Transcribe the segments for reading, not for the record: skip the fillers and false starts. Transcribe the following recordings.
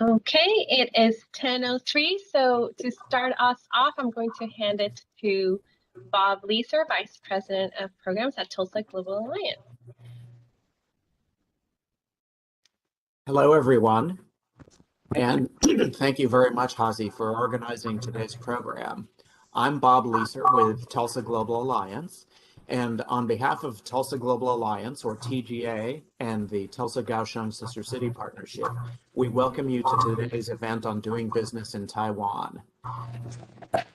Okay, it is 10:03. So to start us off, I'm going to hand it to Bob Leeser, Vice President of Programs at Tulsa Global Alliance. Hello, everyone. And thank you very much, Hazi, for organizing today's program. I'm Bob Leeser with Tulsa Global Alliance. And on behalf of Tulsa Global Alliance, or TGA, and the Tulsa Kaohsiung Sister City Partnership, we welcome you to today's event on doing business in Taiwan.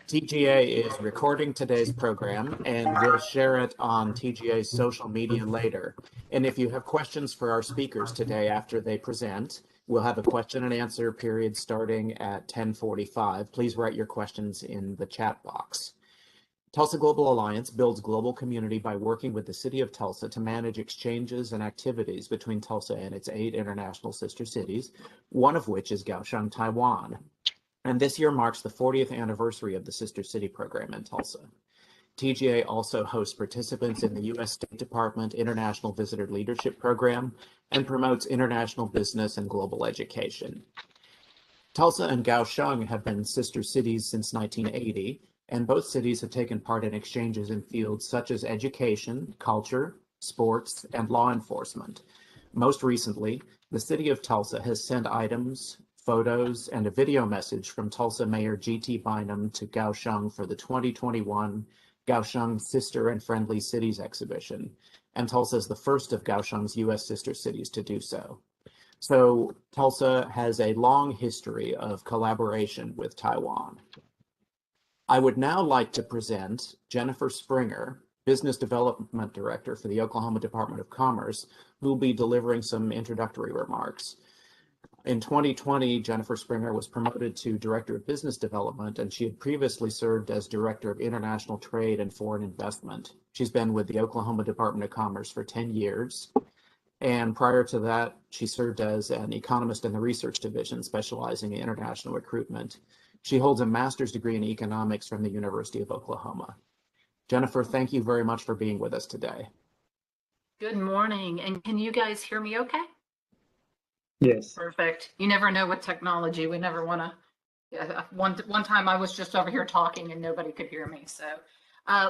TGA is recording today's program and we'll share it on TGA's social media later. And if you have questions for our speakers today after they present, we'll have a question and answer period starting at 10:45. Please write your questions in the chat box. Tulsa Global Alliance builds global community by working with the City of Tulsa to manage exchanges and activities between Tulsa and its 8 international sister cities, one of which is Kaohsiung, Taiwan. And this year marks the 40th anniversary of the Sister City program in Tulsa. TGA also hosts participants in the U.S. State Department International Visitor Leadership Program and promotes international business and global education. Tulsa and Kaohsiung have been sister cities since 1980, and both cities have taken part in exchanges in fields such as education, culture, sports, and law enforcement. Most recently, the City of Tulsa has sent items, photos, and a video message from Tulsa Mayor G.T. Bynum to Kaohsiung for the 2021 Kaohsiung Sister and Friendly Cities exhibition, and Tulsa is the first of Kaohsiung's U.S. sister cities to do so. So Tulsa has a long history of collaboration with Taiwan. I would now like to present Jennifer Springer, Business Development Director for the Oklahoma Department of Commerce, who will be delivering some introductory remarks. In 2020, Jennifer Springer was promoted to Director of Business Development, and she had previously served as Director of International Trade and Foreign Investment. She's been with the Oklahoma Department of Commerce for 10 years. And prior to that, she served as an economist in the research division, specializing in international recruitment. She holds a master's degree in economics from the University of Oklahoma. Jennifer, thank you very much for being with us today. Good morning. And can you guys hear me okay? Yes. Perfect. You never know with technology. We never want to. Yeah, one time I was just over here talking and nobody could hear me. So,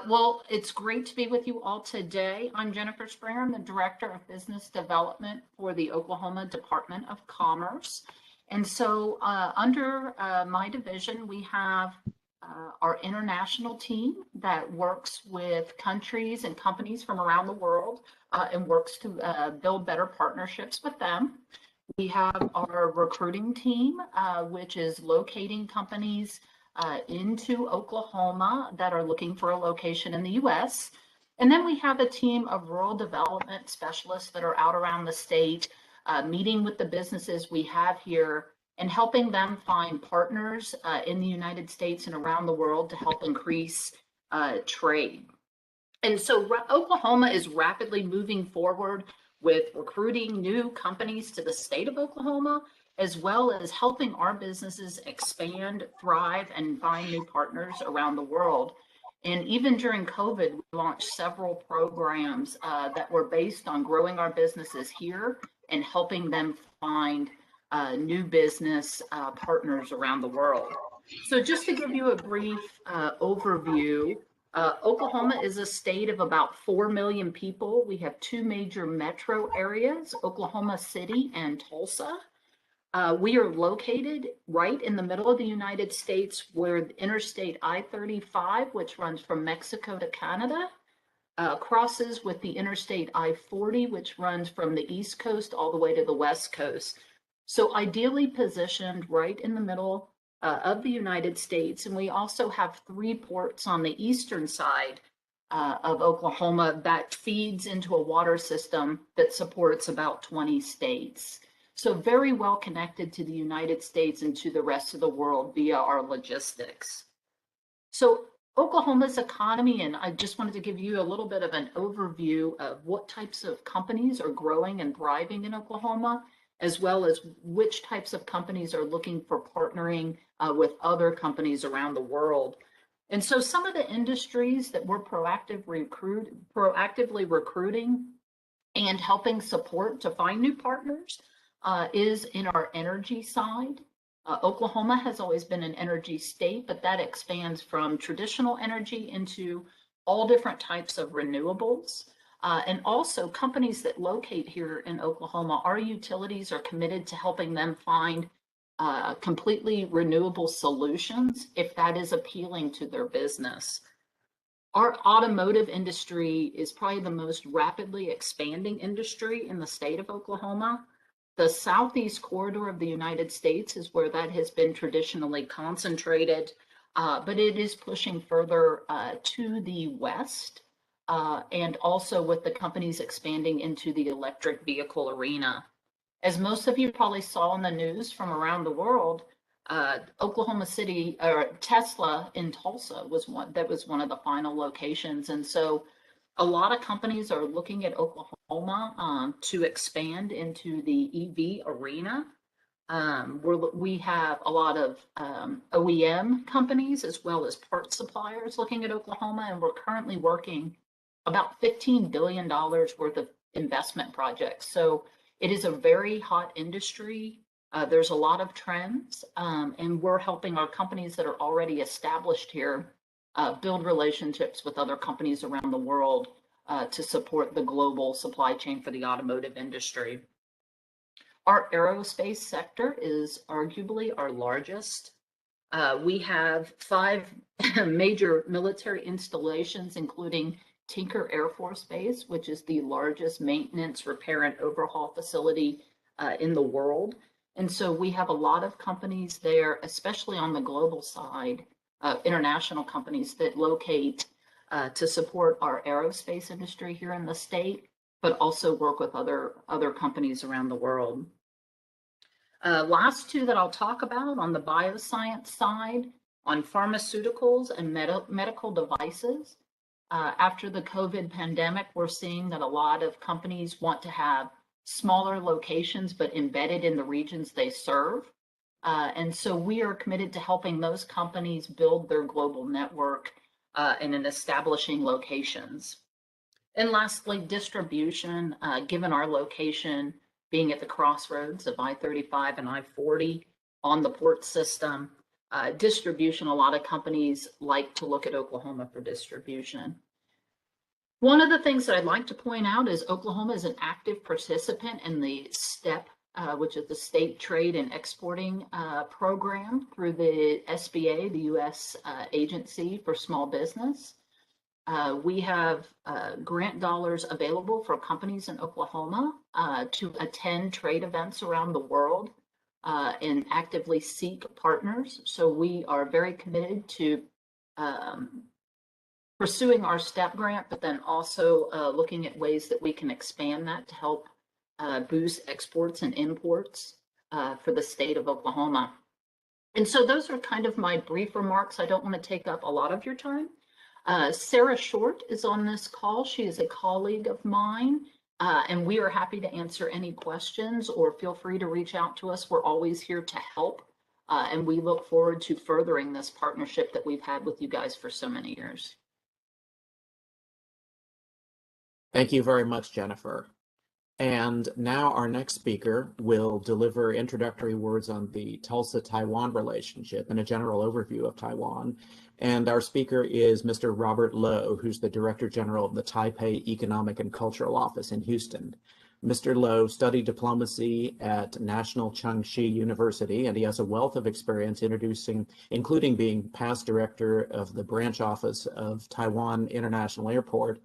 well, it's great to be with you all today. I'm Jennifer Springer. I'm the Director of Business Development for the Oklahoma Department of Commerce. And so under my division, we have our international team that works with countries and companies from around the world and works to build better partnerships with them. We have our recruiting team, which is locating companies into Oklahoma that are looking for a location in the U.S. And then we have a team of rural development specialists that are out around the state, meeting with the businesses we have here and helping them find partners in the United States and around the world to help increase trade. And so Oklahoma is rapidly moving forward with recruiting new companies to the state of Oklahoma, as well as helping our businesses expand, thrive, and find new partners around the world. And even during COVID, we launched several programs that were based on growing our businesses here and helping them find new business partners around the world. So just to give you a brief overview, Oklahoma is a state of about 4 million people. We have 2 major metro areas, Oklahoma City and Tulsa. We are located right in the middle of the United States where Interstate I-35, which runs from Mexico to Canada, crosses with the Interstate I-40, which runs from the East Coast all the way to the West Coast. So ideally positioned right in the middle of the United States. And we also have 3 ports on the eastern side of Oklahoma that feeds into a water system that supports about 20 states. So very well connected to the United States and to the rest of the world via our logistics. So Oklahoma's economy, and I just wanted to give you a little bit of an overview of what types of companies are growing and thriving in Oklahoma, as well as which types of companies are looking for partnering with other companies around the world. And so some of the industries that we're proactively recruiting and helping support to find new partners is in our energy side. Oklahoma has always been an energy state, but that expands from traditional energy into all different types of renewables. And also companies that locate here in Oklahoma, our utilities are committed to helping them find completely renewable solutions if that is appealing to their business. Our automotive industry is probably the most rapidly expanding industry in the state of Oklahoma. The southeast corridor of the United States is where that has been traditionally concentrated, but it is pushing further to the west, and also with the companies expanding into the electric vehicle arena. As most of you probably saw in the news from around the world, Oklahoma City, or Tesla in Tulsa was one of the final locations. And so a lot of companies are looking at Oklahoma to expand into the EV arena. We have a lot of OEM companies as well as part suppliers looking at Oklahoma, and we're currently working about $15 billion worth of investment projects. So it is a very hot industry. There's a lot of trends, and we're helping our companies that are already established here build relationships with other companies around the world to support the global supply chain for the automotive industry. Our aerospace sector is arguably our largest. We have 5 major military installations, including Tinker Air Force Base, which is the largest maintenance, repair, and overhaul facility in the world. And so we have a lot of companies there, especially on the global side, international companies that locate to support our aerospace industry here in the state, but also work with other companies around the world. Last 2 that I'll talk about on the bioscience side, on pharmaceuticals and medical devices. After the COVID pandemic, we're seeing that a lot of companies want to have smaller locations, but embedded in the regions they serve. And so we are committed to helping those companies build their global network and in establishing locations. And lastly, distribution, given our location being at the crossroads of I-35 and I-40 on the port system, distribution, a lot of companies like to look at Oklahoma for distribution. One of the things that I'd like to point out is Oklahoma is an active participant in the STEP, which is the State Trade and Exporting Program through the SBA, the U.S. Agency for Small Business. We have grant dollars available for companies in Oklahoma to attend trade events around the world and actively seek partners. So we are very committed to pursuing our STEP grant, but then also looking at ways that we can expand that to help boost exports and imports for the state of Oklahoma. And so those are kind of my brief remarks. I don't want to take up a lot of your time. Sarah Short is on this call. She is a colleague of mine, and we are happy to answer any questions, or feel free to reach out to us. We're always here to help, and we look forward to furthering this partnership that we've had with you guys for so many years. Thank you very much, Jennifer. And now our next speaker will deliver introductory words on the Tulsa-Taiwan relationship and a general overview of Taiwan. And our speaker is Mr. Robert Lowe, who's the Director General of the Taipei Economic and Cultural Office in Houston. Mr. Lowe studied diplomacy at National Chengxi University, and he has a wealth of experience including being past director of the branch office of Taiwan International Airport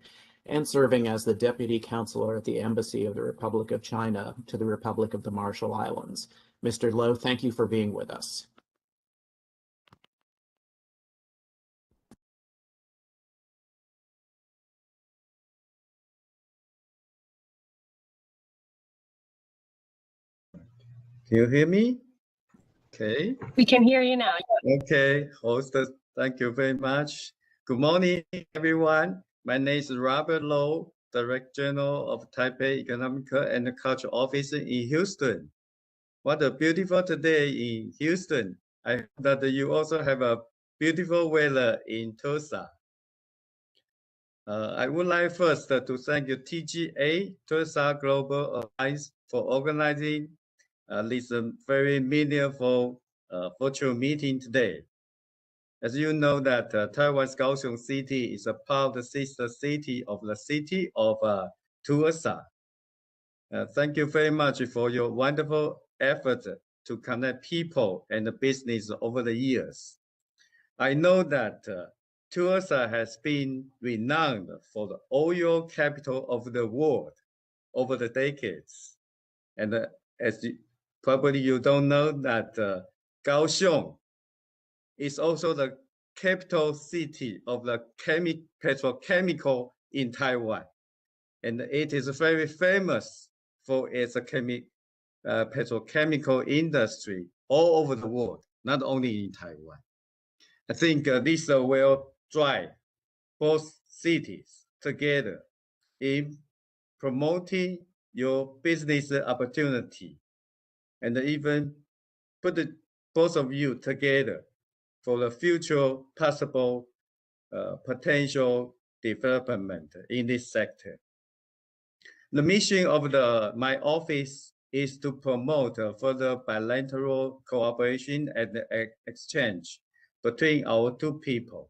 and serving as the Deputy Counselor at the Embassy of the Republic of China to the Republic of the Marshall Islands. Mr. Lowe, thank you for being with us. Can you hear me? Okay. We can hear you now. Okay, host, thank you very much. Good morning, everyone. My name is Robert Lowe, Director General of Taipei Economic and Cultural Office in Houston. What a beautiful day in Houston. I hope that you also have a beautiful weather in Tulsa. I would like first to thank you, TGA, Tulsa Global Alliance, for organizing this very meaningful virtual meeting today. As you know that Taiwan's Kaohsiung City is a part of the sister city of the city of Tuasa. Thank you very much for your wonderful effort to connect people and the business over the years. I know that Tuasa has been renowned for the oil capital of the world over the decades. And as probably you don't know that Kaohsiung is also the capital city of the petrochemical in Taiwan. And it is very famous for its petrochemical industry all over the world, not only in Taiwan. I think this will drive both cities together in promoting your business opportunity and even put both of you together for the future possible potential development in this sector. The mission of my office is to promote further bilateral cooperation and exchange between our two people.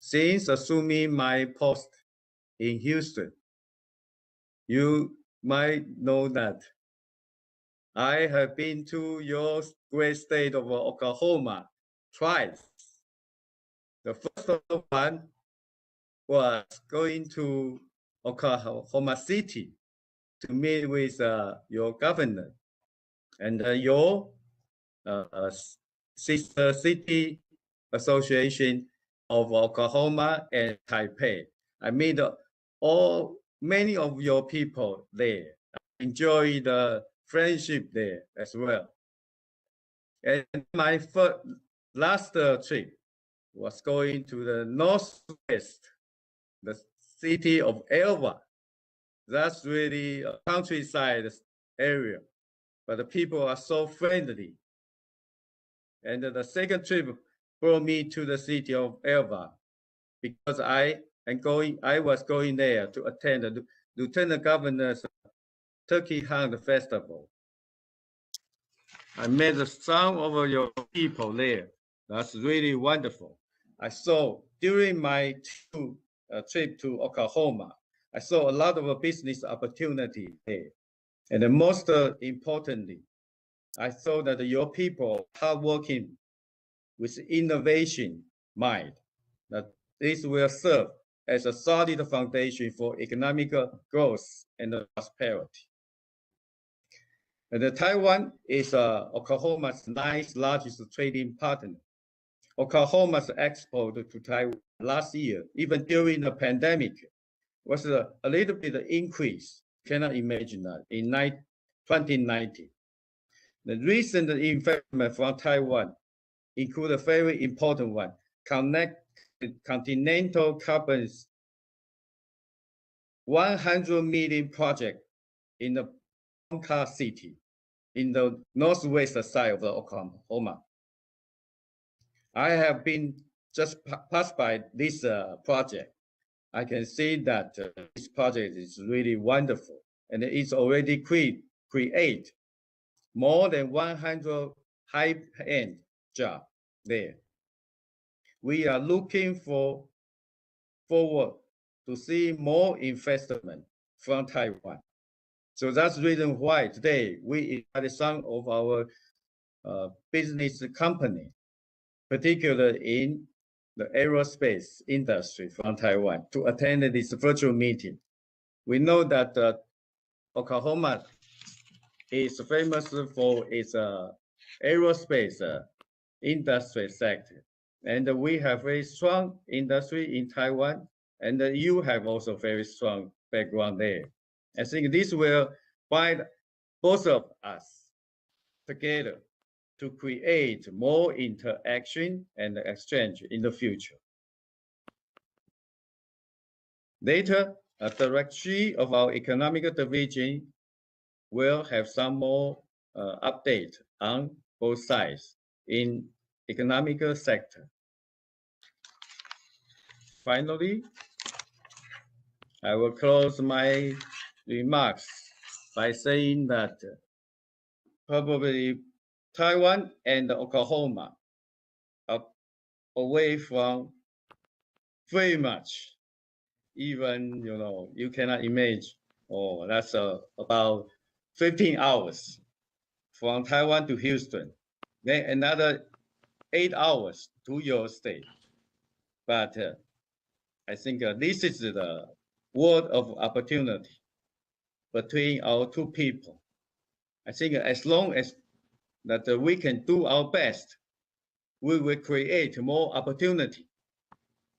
Since assuming my post in Houston, you might know that I have been to your great state of Oklahoma twice. The first one was going to Oklahoma City to meet with your governor and your sister city association of Oklahoma and Taipei. I met many of your people there. I enjoyed the friendship there as well. And my last trip was going to the northwest, the city of Elva. That's really a countryside area, but the people are so friendly. And the second trip brought me to the city of Elva because I was going there to attend the Lieutenant Governor's Turkey Hunt Festival. I met some of your people there. That's really wonderful. I saw during my trip to Oklahoma, I saw a lot of business opportunity there. And most importantly, I saw that your people are working with innovation mind, that this will serve as a solid foundation for economic growth and prosperity. And Taiwan is Oklahoma's ninth largest trading partner. Oklahoma's export to Taiwan last year, even during the pandemic, was a little bit increase. Cannot imagine that in 2019. The recent investment from Taiwan include a very important one, Continental Carbon's 100 million project in the Ponca City in the northwest side of Oklahoma. I have been just passed by this project. I can see that this project is really wonderful, and it's already create more than 100 high-end jobs there. We are looking forward to see more investment from Taiwan. So that's the reason why today we invited some of our business company, particularly in the aerospace industry from Taiwan, to attend this virtual meeting. We know that Oklahoma is famous for its aerospace industry sector. And we have very strong industry in Taiwan, and you have also very strong background there. I think this will bind both of us together to create more interaction and exchange in the future. Later, a directory of our economic division will have some more update on both sides in economic sector. Finally, I will close my remarks by saying that probably Taiwan and Oklahoma are away from very much. Even, you cannot imagine. Oh, that's about 15 hours from Taiwan to Houston. Then another 8 hours to your state. But I think this is the world of opportunity between our two people. I think as long as that we can do our best, we will create more opportunity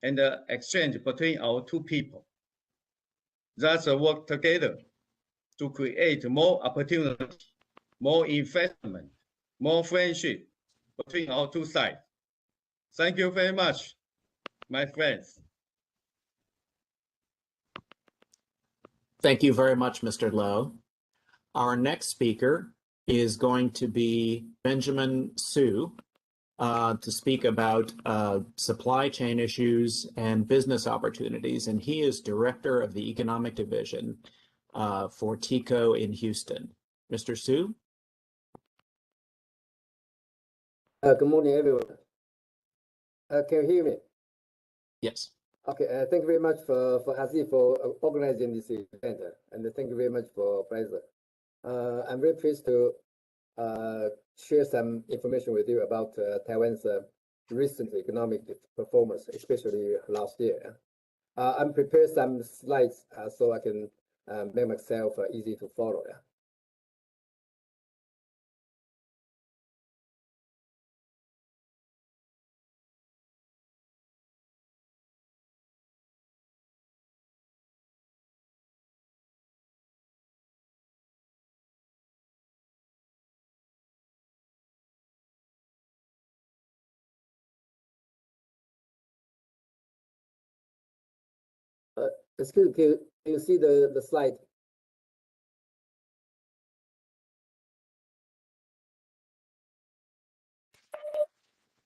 and exchange between our two people. That's work together to create more opportunity, more investment, more friendship between our two sides. Thank you very much, my friends. Thank you very much, Mr. Lowe. Our next speaker is going to be Benjamin Su to speak about supply chain issues and business opportunities. And he is Director of the Economic Division for TICO in Houston. Mr. Su? Good morning, everyone. Can you hear me? Yes. Okay, thank you very much for Aziz for organizing this event, and thank you very much for Fraser. I'm very pleased to share some information with you about Taiwan's recent economic performance, especially last year. I'm prepared some slides so I can make myself easy to follow. Excuse me, can you see the slide?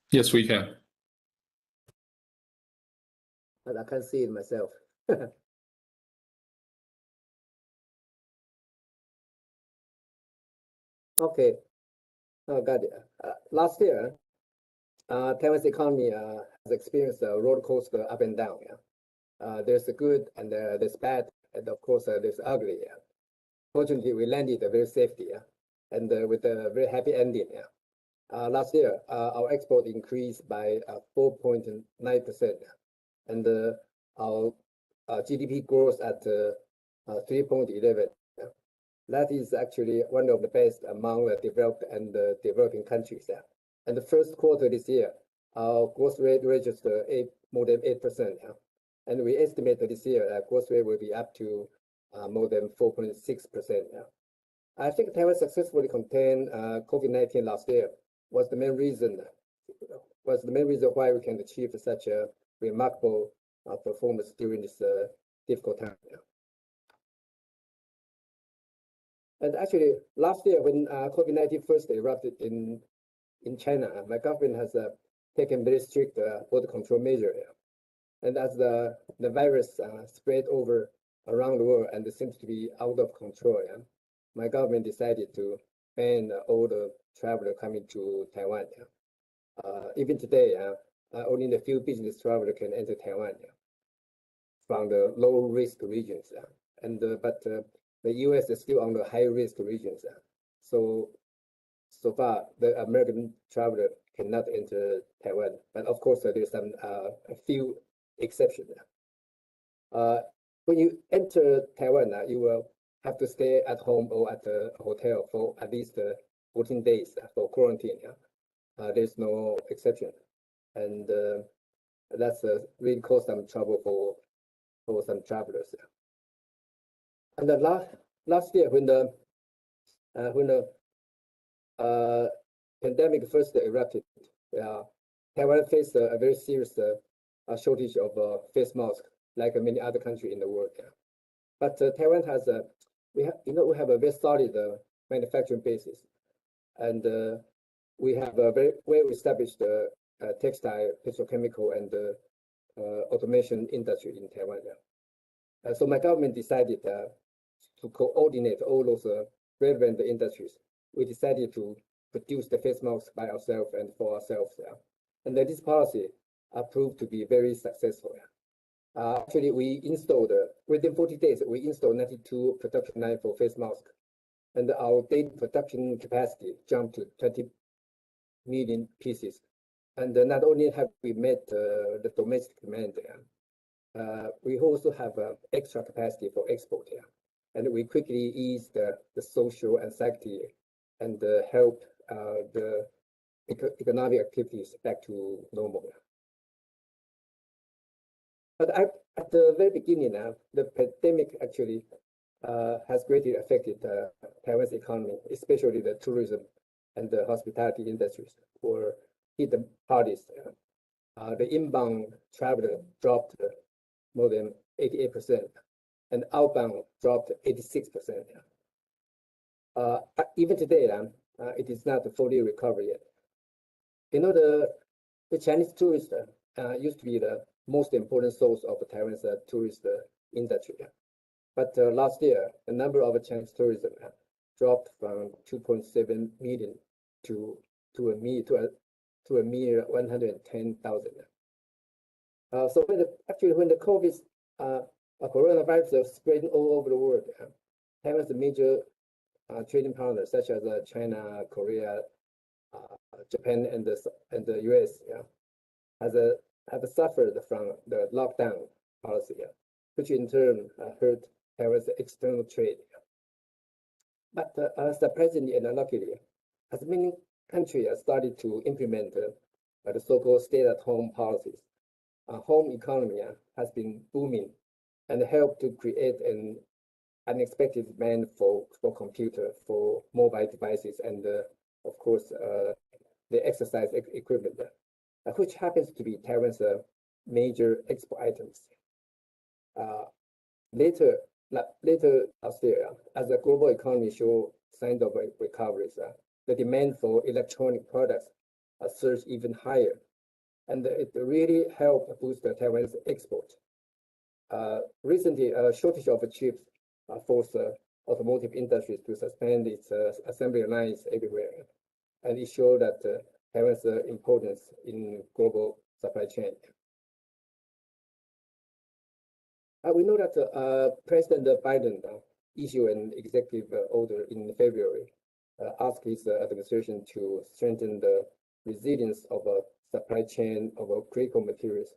Yes, we can. But I can't see it myself. Okay, got it. Last year, Taiwan's economy has experienced a roller coaster up and down. There's the good and there's bad, and of course there's ugly. Fortunately, we landed very safely, and with a very happy ending. Last year, our export increased by 4.9%, and our GDP grows at 3.11. That is actually one of the best among developed and developing countries. And the first quarter this year, our growth rate registered more than 8%. And we estimate that this year, growth rate will be up to more than 4.6%. I think Taiwan successfully contained COVID-19 last year was the main reason why we can achieve such a remarkable performance during this difficult time. And actually, last year when COVID-19 first erupted in China, my government has taken very strict border control measure. And as the virus spread over around the world and seems to be out of control, my government decided to ban all the travelers coming to Taiwan. Even today, only a few business travelers can enter Taiwan from the low-risk regions. But the U.S. is still on the high-risk regions. So far, the American traveler cannot enter Taiwan. But of course, there's a few exceptions. When you enter Taiwan, you will have to stay at home or at a hotel for at least 14 days for quarantine. There's no exception. And that's really caused some trouble for some travelers. And the last year, when the pandemic first erupted, Taiwan faced a very serious shortage of face masks, like many other countries in the world. But Taiwan has we have a very solid manufacturing basis, and we have a very well-established textile, petrochemical, and automation industry in Taiwan. So my government decided to coordinate all those relevant industries we decided to produce the face mask by ourselves and for ourselves. And this policy proved to be very successful. Actually, we installed, within 40 days, we installed 92 production lines for face masks. And our daily production capacity jumped to 20 million pieces. And not only have we met the domestic demand, we also have extra capacity for export. And we quickly eased the social anxiety and helped the economic activities back to normal. But at the very beginning, the pandemic actually has greatly affected Taiwan's economy, especially the tourism and the hospitality industries were hit the hardest. The inbound traveler dropped more than 88%, and outbound dropped 86%. Even today, it is not fully recovered yet. You know, the Chinese tourists used to be the most important source of Taiwan's tourist industry. But last year, the number of Chinese tourism dropped from 2.7 million to a mere 110,000. So when the COVID coronavirus was spreading all over the world, Taiwan's major trading partners such as China, Korea, Japan, and the US have suffered from the lockdown policy, which in turn hurt Taiwan's external trade. But surprisingly and luckily, as many countries started to implement the so-called stay-at-home policies, home economy has been booming and helped to create an unexpected demand for computer, for mobile devices, and of course the exercise equipment, which happens to be Taiwan's major export items. Later last year, as the global economy showed signs of recovery, the demand for electronic products surged even higher, and it really helped boost Taiwan's export. Recently, a shortage of chips forced automotive industries to suspend its assembly lines everywhere, and it showed that Taiwan's importance in global supply chain. We know that President Biden issued an executive order in February, asked his administration to strengthen the resilience of a supply chain of critical materials,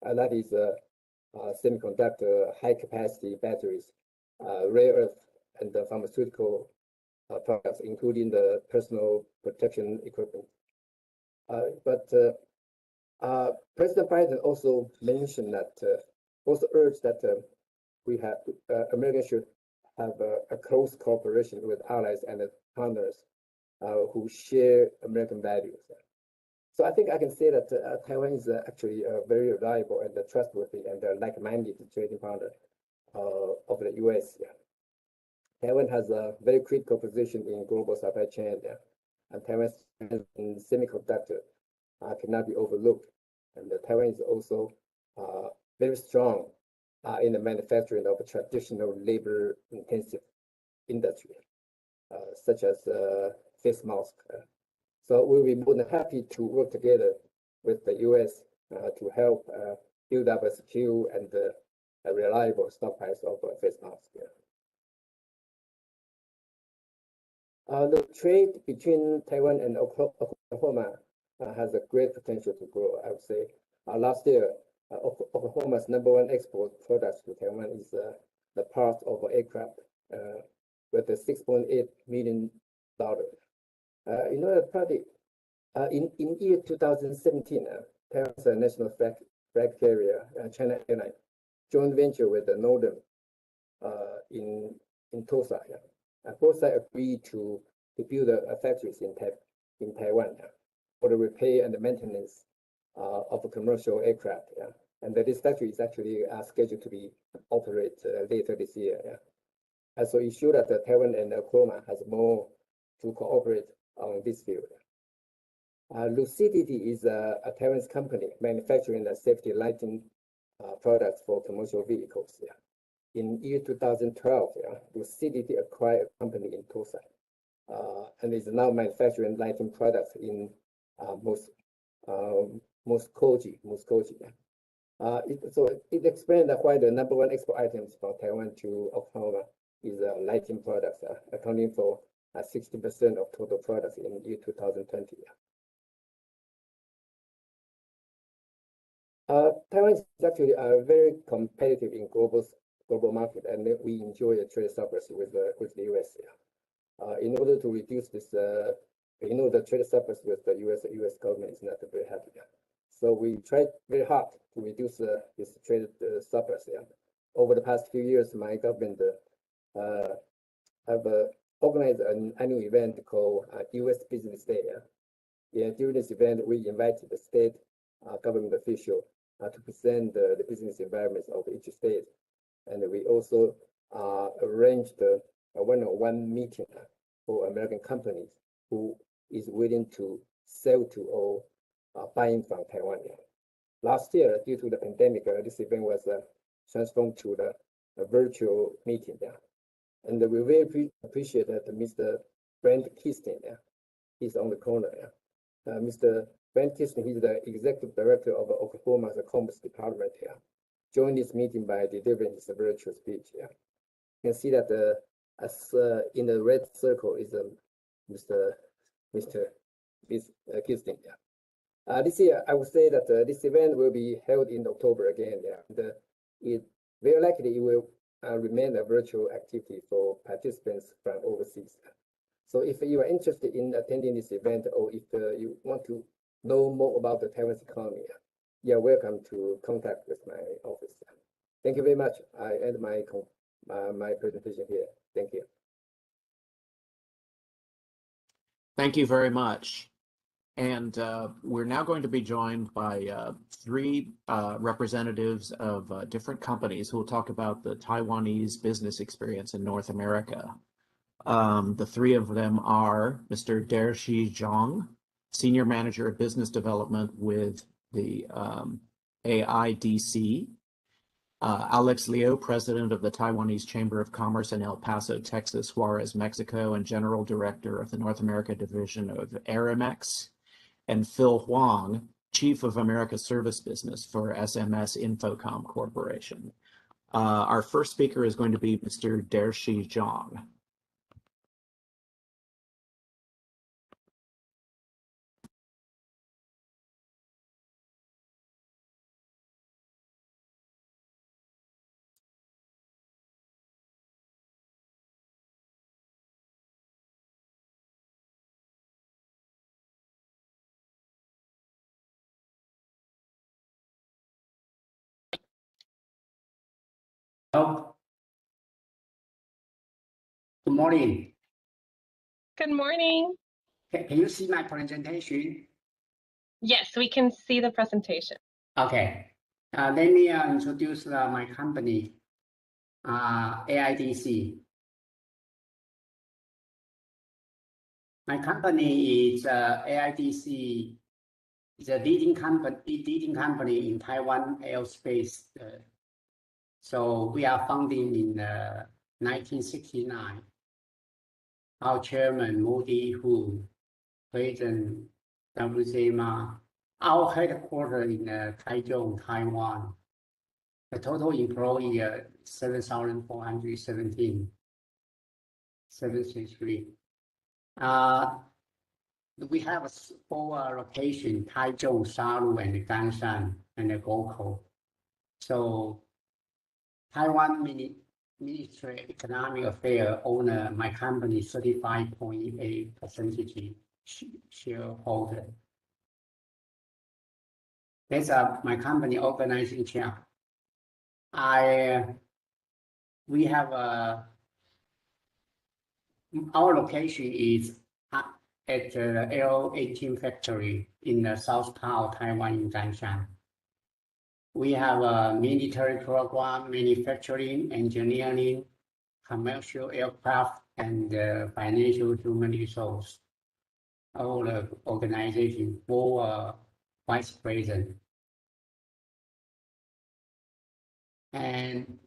and that is semiconductor, high-capacity batteries, rare earth, and the pharmaceutical products, including the personal protection equipment. But President Biden also mentioned that, also urged that America should have a close cooperation with allies and partners who share American values. So I think I can say that Taiwan is actually a very reliable and trustworthy and like-minded trading partner of the US. Taiwan has a very critical position in global supply chain, and Taiwan's in semiconductor cannot be overlooked. And Taiwan is also very strong in the manufacturing of a traditional labor-intensive industry, such as face mask. So we'll be more than happy to work together with the US to help build up a secure and a reliable stockpiles of face masks. The trade between Taiwan and Oklahoma has a great potential to grow, I would say. Last year, Oklahoma's #1 export products to Taiwan is the parts of aircraft with a $6.8 million. You know, probably in year 2017, Taiwan's national flag carrier, China Airlines, joint venture with the Northern in Tulsa. Both sides agreed to build factories in Taiwan for the repair and the maintenance of a commercial aircraft. And this factory is actually scheduled to be operated later this year. And so it showed that Taiwan and Oklahoma has more to cooperate on this field. Lucidity is a Taiwanese company manufacturing the safety lighting products for commercial vehicles. In year 2012, Lucidity acquired a company in Tulsa and is now manufacturing lighting products in most koji. So it explained why the number one export items from Taiwan to Oklahoma is lighting products, accounting for 60% of total products in year 2020. Taiwan is actually very competitive in global market, and we enjoy a trade surplus with the US. In order to reduce this, the trade surplus with the US government is not very happy. So we tried very hard to reduce this trade surplus. Over the past few years, my government have organized an annual event called US Business Day. During this event, we invited the state government official to present the business environments of each state. And we also arranged a one-on-one meeting for American companies who is willing to sell to or buying from Taiwan. Last year, due to the pandemic, this event was transformed to a virtual meeting. And we very appreciate that Mr. Brent Kistin, he's on the corner. Mr. Brent Kistin, he's the executive director of Oklahoma's Commerce Department here. Joined this meeting by delivering his virtual speech. You can see that in the red circle is Mr. Kistin. This year, I would say that this event will be held in October again. It very likely it will remain a virtual activity for participants from overseas. So if you are interested in attending this event, or if you want to know more about the Taiwanese economy, you are welcome to contact with my office. Thank you very much. I end my presentation here. Thank you. Thank you very much. And we're now going to be joined by three representatives of different companies who will talk about the Taiwanese business experience in North America. The three of them are Mr. Dershi Zhang, Senior Manager of Business Development with the AIDC, Alex Liu, President of the Taiwanese Chamber of Commerce in El Paso, Texas, Juarez, Mexico, and General Director of the North America Division of Aramex, and Phil Huang, Chief of America Service Business for SMS Infocom Corporation. Our first speaker is going to be Mr. Dershi Zhang. Oh, good morning. Good morning. Can you see my presentation? Yes, we can see the presentation. Okay. Let me introduce my company, AIDC. My company is AIDC, is a leading company in Taiwan aerospace. So we are founded in 1969. Our chairman, Modi Hu, President W.J. Ma, our headquarters in Taichung, Taiwan. The total employee 7,417, 733. We have 4 locations: Taichung, Shalu, and Ganshan, and Goko. So Taiwan Ministry of Economic Affairs owner my company 35.8% shareholder. That's my company organizing chart. We have our location is at the L18 factory in the South Tao, Taiwan, in Ganshan. We have a military program, manufacturing, engineering, commercial aircraft, and financial human resource. All the organization for vice president. And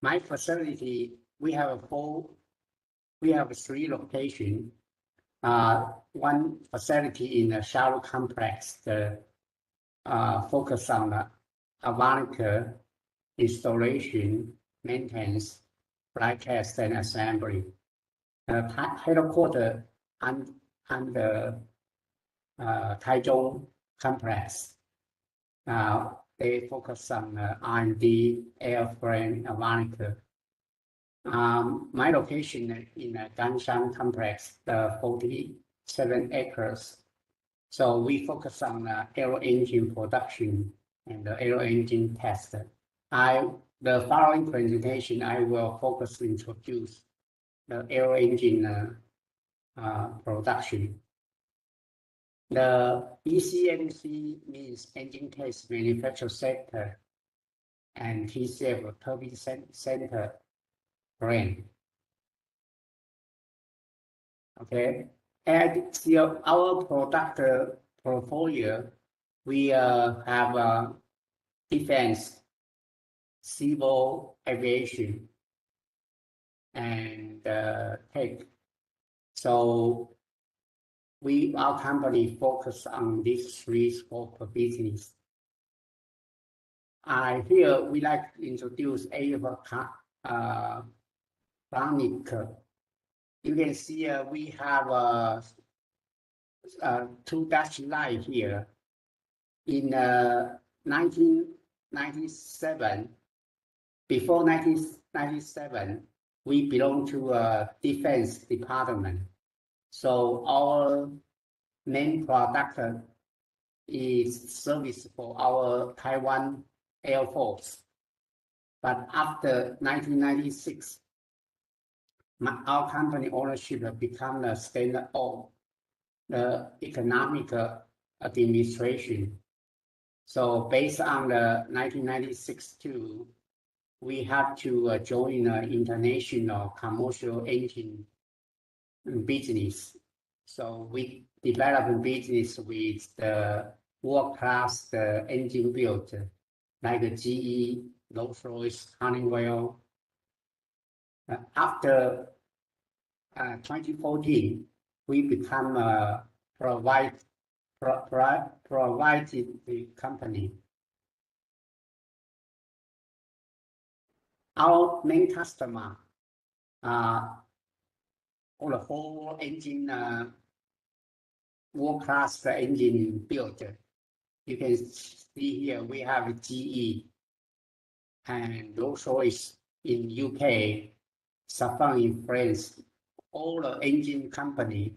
my facility, we have 3 locations. One facility in the Shadow Complex, the focus on the avionics installation, maintenance, flight test, and assembly. Headquartered on the Taiwan complex. They focus on R&D, airframe, avionics. My location in the Ganshan complex, the 47 acres. So we focus on aero engine production and the aero engine test. The following presentation, I will focus to introduce the aero engine production. The ECMC means engine case manufacture sector and TCF turbine center brand. Okay, and so our product portfolio, we have defense, civil aviation, and tech. So our company focus on these three scope of business. Here we like to introduce avionics. You can see we have two dash line here. In 1997, before 1997, we belong to a defense department. So our main product is service for our Taiwan Air Force. But after 1996, our company ownership become the standard of the economic administration. So based on the 1996 too, we have to join the international commercial engine business. So we develop a business with the world-class engine built like GE, Rolls-Royce, Honeywell. After 2014, we become a provided company. Our main customer for the whole engine, world-class engine built. You can see here we have GE and Rolls-Royce in UK, Safran in France. All the engine company,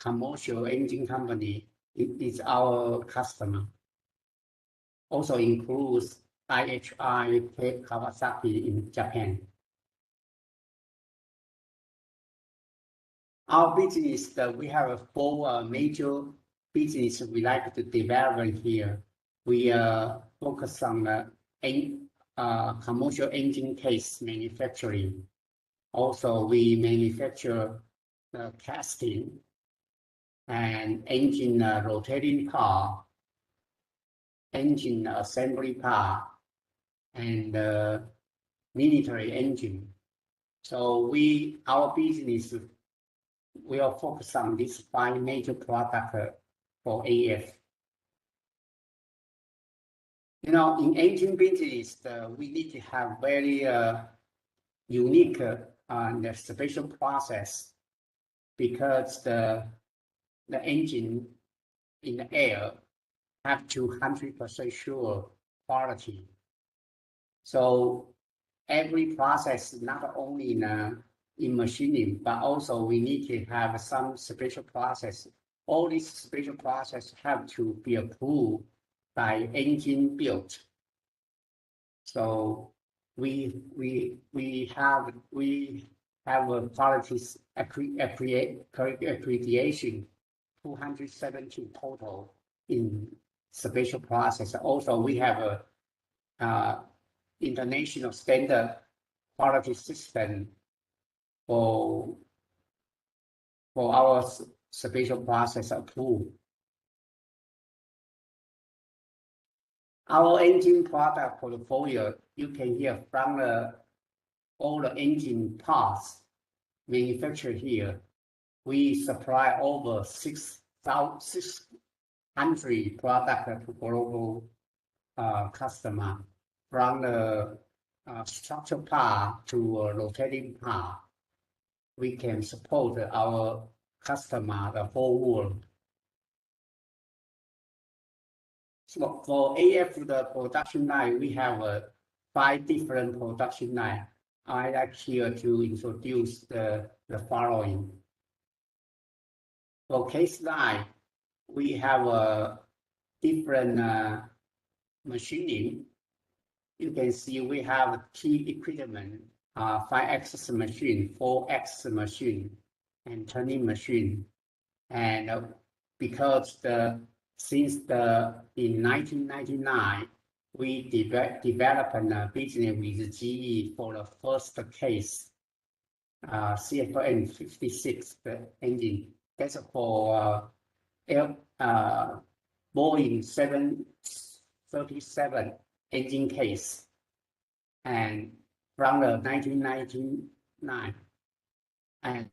commercial engine company, is our customer. Also includes IHI, Kawasaki in Japan. Our business, we have four major business we like to develop here. We focus on the commercial engine case manufacturing. Also, we manufacture casting and engine rotating part, engine assembly part, and military engine. So our business will focus on these five major products for AF. You know, in engine business, we need to have very unique and special process, because the engine in the air have to 100% sure quality. So every process, not only in machining, but also we need to have some special process. All these special process have to be approved by engine built. So we have a quality accreditation 270 total in special process. Also, we have a international standard quality system for our special process approved. Our engine product portfolio, you can hear from all the engine parts manufactured here. we supply over 600 products to global customer, from the structural part to rotating part. We can support our customer the whole world. So for AF, the production line, we have 5 different production lines. I like here to introduce the following. For case line, we have a different machining. You can see we have key equipment, 5-axis machine, 4-axis machine, and turning machine. And because since in 1999, we developed a business with GE for the first case, CFM 56 engine. That's for Boeing 737 engine case. And from the 1999 and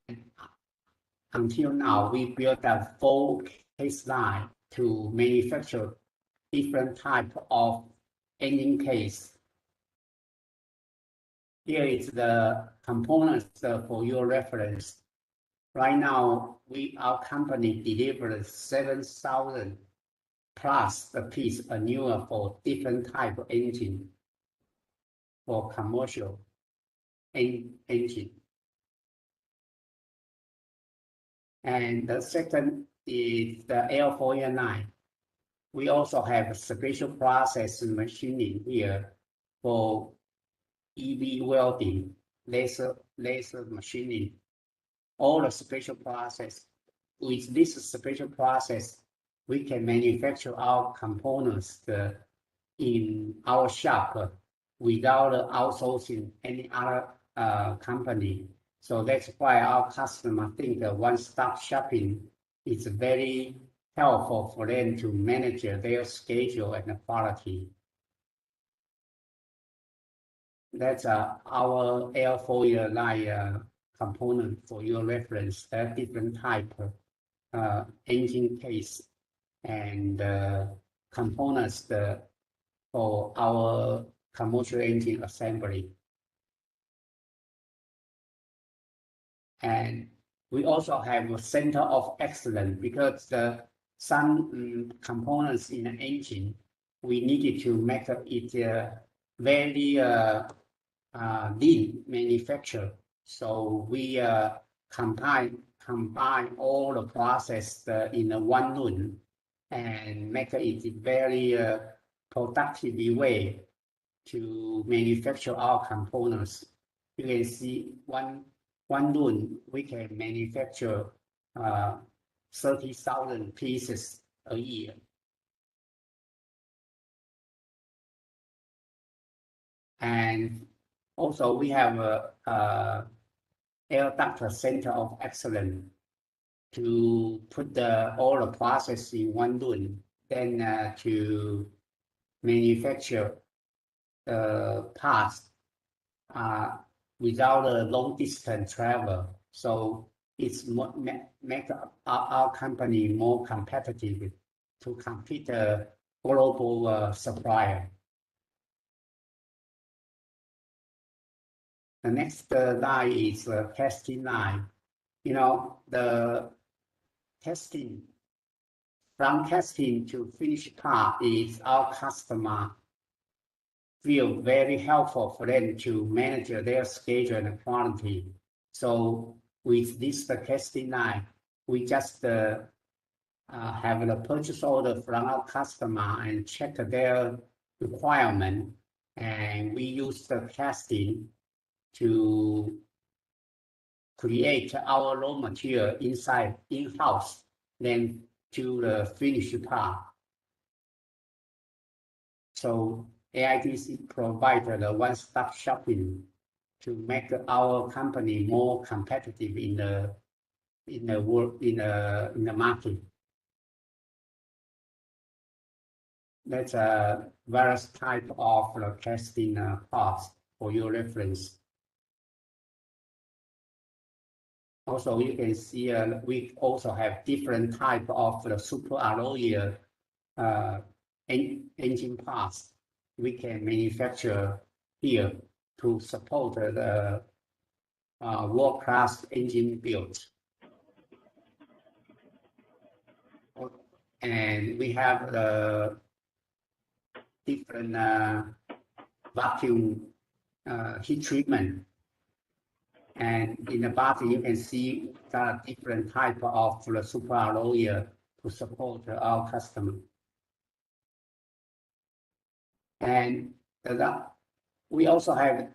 until now, we built a full case line to manufacture different type of engine case. Here is the components for your reference. Right now, our company delivered 7,000 plus a piece a newer for different type of engine for commercial engine. And the second is the L409. We also have a special process machining here for EV welding, laser machining, all the special process. With this special process, we can manufacture our components in our shop without outsourcing any other company. So that's why our customer think that one-stop shopping is very helpful for them to manage their schedule and the quality. That's our L409 component for your reference. There are different type of engine case and components for our commercial engine assembly. And we also have a center of excellence because some components in an engine, we needed to make it very lean manufacture. So we combine all the process in one room and make it very productive way to manufacture our components. You can see one room we can manufacture 30,000 pieces a year. And also we have a air duct center of excellence to put all the process in one room, then to manufacture parts without a long distance travel. So it's make our company more competitive to compete a global supplier. The next line is the testing line. You know, the testing, from testing to finished part is our customer feel very helpful for them to manage their schedule and quality. So with this testing line, we just have a purchase order from our customer and check their requirement, and we use the testing to create our raw material inside in-house, then to the finished part. So AITC provided a one-stop shopping to make our company more competitive in the market. That's a various type of testing parts for your reference. Also, you can see we also have different type of the super alloy engine parts we can manufacture here to support the world-class engine builds. And we have the different vacuum heat treatment. And in the bottom, you can see the different type of the super alloy to support our customer. And we also have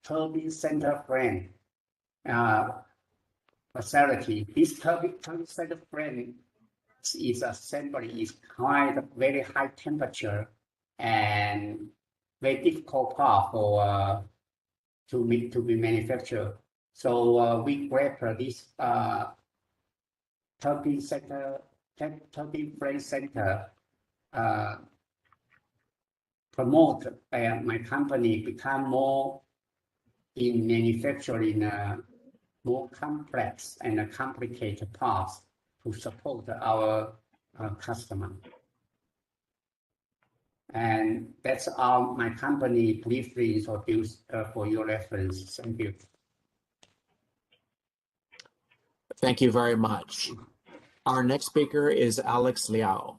turbine center frame facility. This turbine center frame is assembly is quite very high temperature and very difficult part for to be manufactured. So we grab this turbine frame center promote my company become more in manufacturing more complex and complicated parts to support our customer. And that's my company briefly introduced for your reference. Thank you. Thank you very much. Our next speaker is Alex Liao.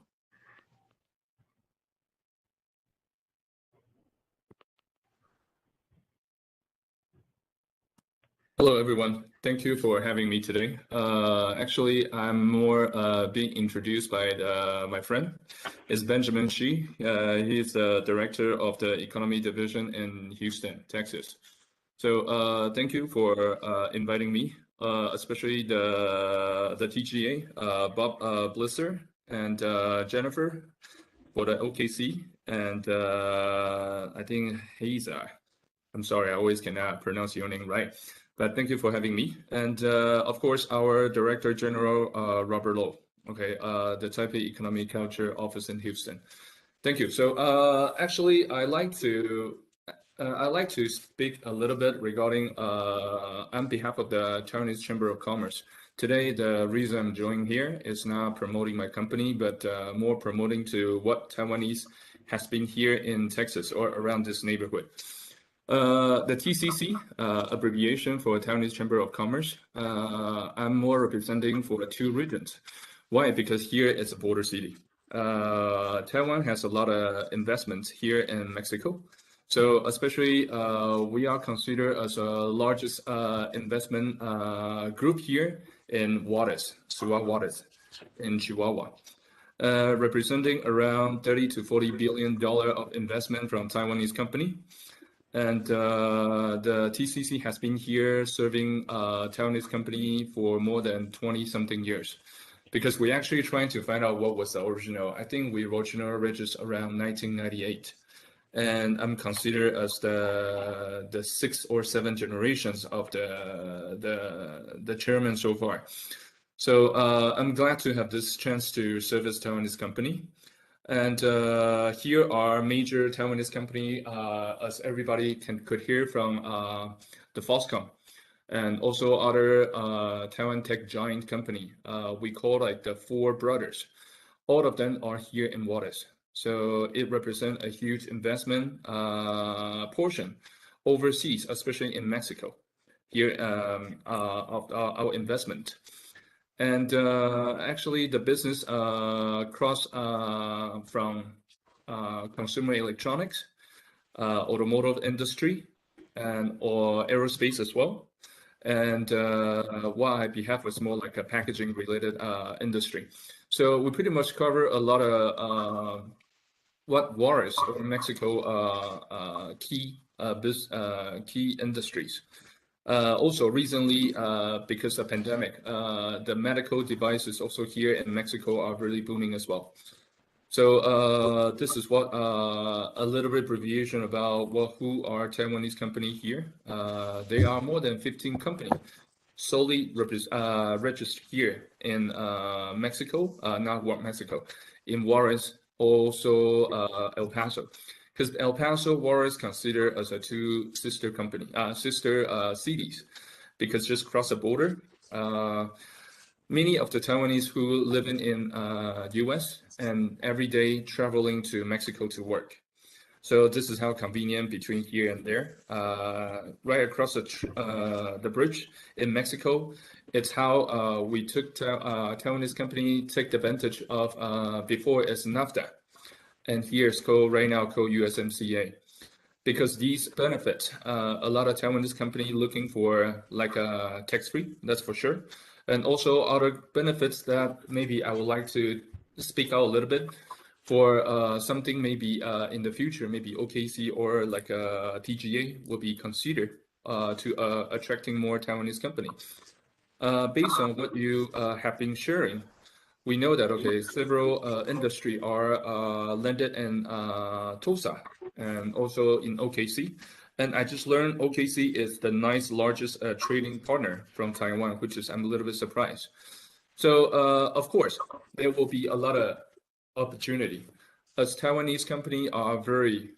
Hello, everyone. Thank you for having me today. Actually, I'm more being introduced by my friend. It's Benjamin Shi. He's the director of the economy division in Houston, Texas. So thank you for inviting me, especially the TGA, Bob Blisser and Jennifer for the OKC, and I think Haza. I'm sorry, I always cannot pronounce your name right. But thank you for having me. And of course, our Director General, Robert Lowe, okay, the Taipei Economic Culture Office in Houston. Thank you. So actually, I like to speak a little bit regarding on behalf of the Taiwanese Chamber of Commerce. Today, the reason I'm joining here is not promoting my company, but more promoting to what Taiwanese has been here in Texas or around this neighborhood. The TCC, abbreviation for Taiwanese Chamber of Commerce, I'm more representing for 2 regions. Why? Because here it's a border city. Taiwan has a lot of investments here in Mexico. So especially we are considered as the largest investment group here in Juarez, Ciudad Juarez, in Chihuahua. Representing around $30 to $40 billion of investment from Taiwanese company. And the TCC has been here serving Taiwanese company for more than 20-something years, because we're actually trying to find out what was the original. I think we originally registered around 1998, and I'm considered as the 6th or 7th generations of the chairman so far. So I'm glad to have this chance to service Taiwanese company. And here are major Taiwanese company, as everybody could hear from the Foxconn, and also other Taiwan tech giant company. We call like the 4 brothers. All of them are here in Juarez. So it represents a huge investment portion overseas, especially in Mexico, here of our investment. And actually, the business cross from consumer electronics, automotive industry, or aerospace as well. And what I behalf was more like a packaging related industry. So we pretty much cover a lot of what Juarez or Mexico key industries. Also recently, because of pandemic, the medical devices also here in Mexico are really booming as well. So this is what a little bit abbreviation about who are Taiwanese company here. They are more than 15 companies solely registered here in Mexico, not Mexico, in Juarez, also El Paso. Because El Paso, Juarez considered as a 2 sister company, sister cities, because just cross the border, Many of the Taiwanese who live in US and every day traveling to Mexico to work. So this is how convenient between here and there. Right across the bridge in Mexico, it's how we took Taiwanese company take advantage of before it's NAFTA, and here it's called right now called USMCA. Because these benefit a lot of Taiwanese company looking for like a tax-free, that's for sure, and also other benefits that maybe I would like to speak out a little bit for something maybe in the future, maybe OKC or like a TGA will be considered to attracting more Taiwanese company. Based on what you have been sharing, we know that okay, several industry are landed in Tulsa and also in OKC. And I just learned OKC is the ninth largest trading partner from Taiwan, which is I'm a little bit surprised. So of course, there will be a lot of opportunity. As Taiwanese company are very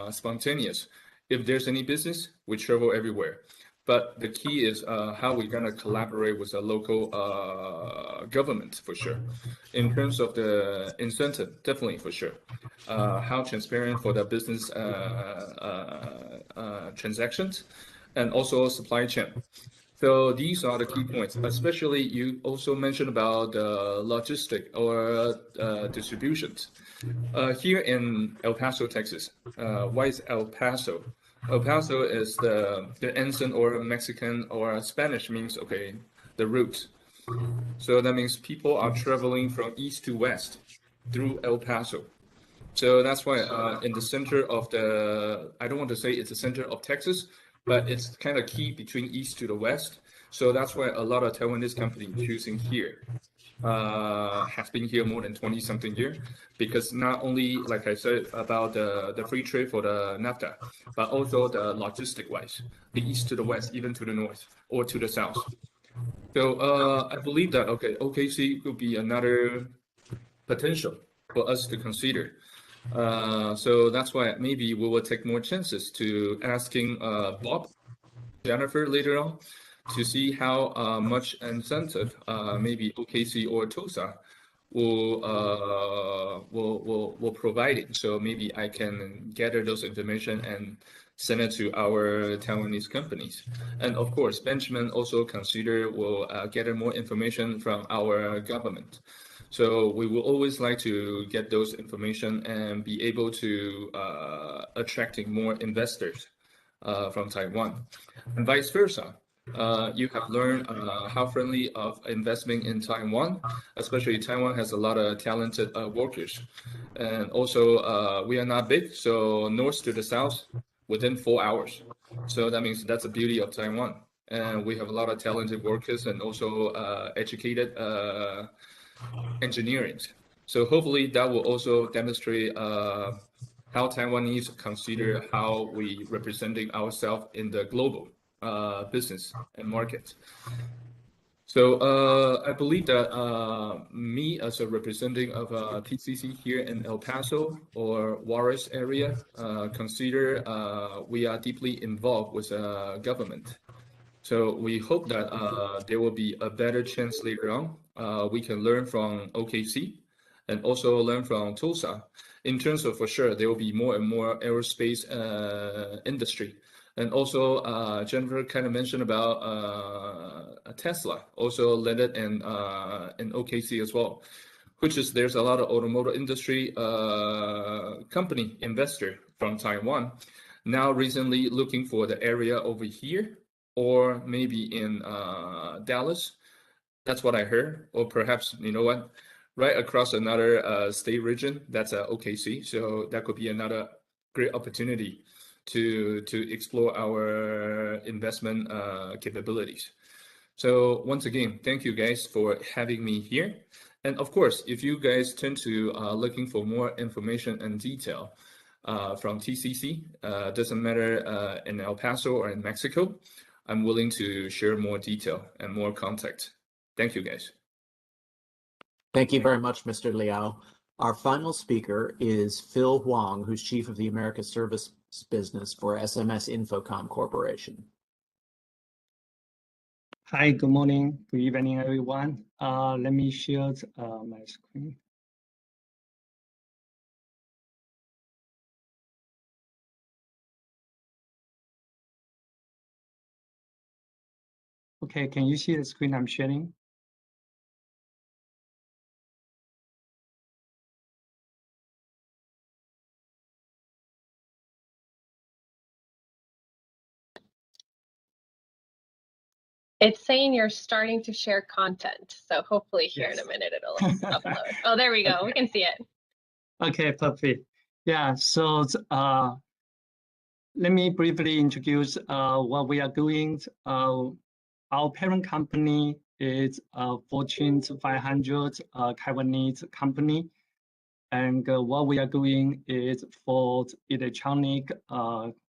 spontaneous. If there's any business, we travel everywhere. But the key is how we're gonna collaborate with a local government for sure. In terms of the incentive, definitely for sure. How transparent for the business transactions and also supply chain. So these are the key points, especially you also mentioned about the logistic or distributions. Here in El Paso, Texas, why is El Paso? El Paso is the ensign or Mexican or Spanish means, okay, the route. So that means people are traveling from east to west through El Paso. So that's why in the center of the, I don't want to say it's the center of Texas, but it's kind of key between east to the west. So that's why a lot of Taiwanese companies choosing here. Has been here more than 20 something years, because not only like I said about the free trade for the NAFTA, but also the logistic wise, the east to the west, even to the north or to the south. So I believe that okay, OKC could be another potential for us to consider. So that's why maybe we will take more chances to asking Bob, Jennifer later on, to see how much incentive maybe OKC or Tulsa will provide it. So maybe I can gather those information and send it to our Taiwanese companies. And of course, Benjamin also will gather more information from our government. So we will always like to get those information and be able to attracting more investors from Taiwan, and vice versa. You have learned how friendly of investment in Taiwan, especially Taiwan has a lot of talented workers. And also we are not big, so north to the south within 4 hours. So that means that's the beauty of Taiwan. And we have a lot of talented workers and also educated engineering. So hopefully that will also demonstrate how Taiwanese consider how we representing ourselves in the global business and market. So I believe that me as a representative of TCC here in El Paso or Juarez area, consider we are deeply involved with government. So we hope that there will be a better chance later on. We can learn from OKC and also learn from Tulsa. In terms of, for sure, there will be more and more aerospace industry. And also, Jennifer kind of mentioned about Tesla, also landed in OKC as well, which is there's a lot of automotive industry company investor from Taiwan now recently looking for the area over here or maybe in Dallas. That's what I heard. Or perhaps, you know what, right across another state region, that's OKC. So that could be another great opportunity to explore our investment capabilities. So once again, thank you guys for having me here. And of course, if you guys tend to looking for more information and detail from TCC, doesn't matter in El Paso or in Mexico, I'm willing to share more detail and more contact. Thank you, guys. Thank you very much, Mr. Liao. Our final speaker is Phil Huang, who's Chief of the America Service Business for SMS Infocom Corporation. Hi, good morning, good evening, everyone. Let me share my screen. Okay, can you see the screen I'm sharing? It's saying you're starting to share content. So hopefully here in a minute it'll upload. Oh, there we go. Okay. We can see it. Okay, perfect. Yeah, so let me briefly introduce what we are doing. Our parent company is a Fortune 500 Taiwanese company. And what we are doing is for electronic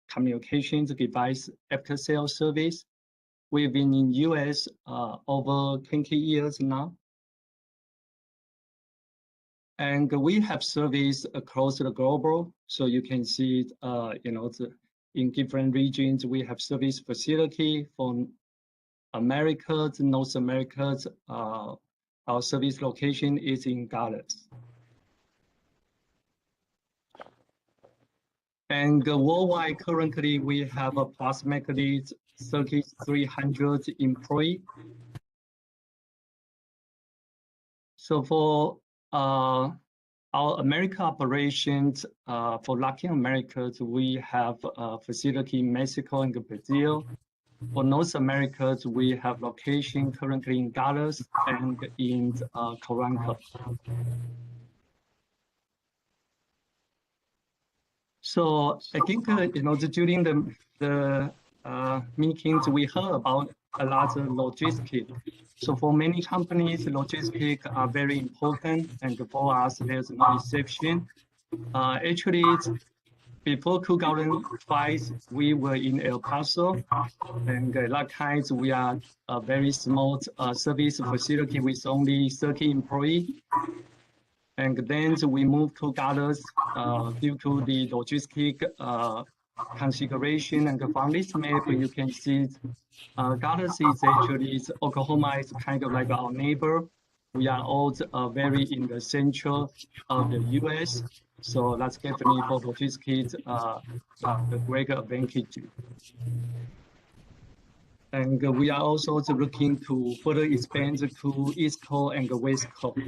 communications device after sales service. We've been in US over 20 years now. And we have service across the global. So you can see, in different regions, we have service facility from America to North America. Our service location is in Dallas. And worldwide, currently, we have approximately 3,300 employees. So for our America operations, for Latin America, we have a facility in Mexico and Brazil. For North America, we have location currently in Dallas and in Toronto. So I think during the meetings we heard about a lot of logistics. So for many companies, logistics are very important, and for us, there's no exception. Actually, before 2005, we were in El Paso, and at that time we are a very small service facility with only 30 employees. And then we moved to Dallas due to the logistic configuration. And from this map, you can see Dallas is actually, Oklahoma is kind of like our neighbor. We are all very in the central of the US. So that's definitely for logistics the greater advantage. And we are also looking to further expand to East Coast and the West Coast.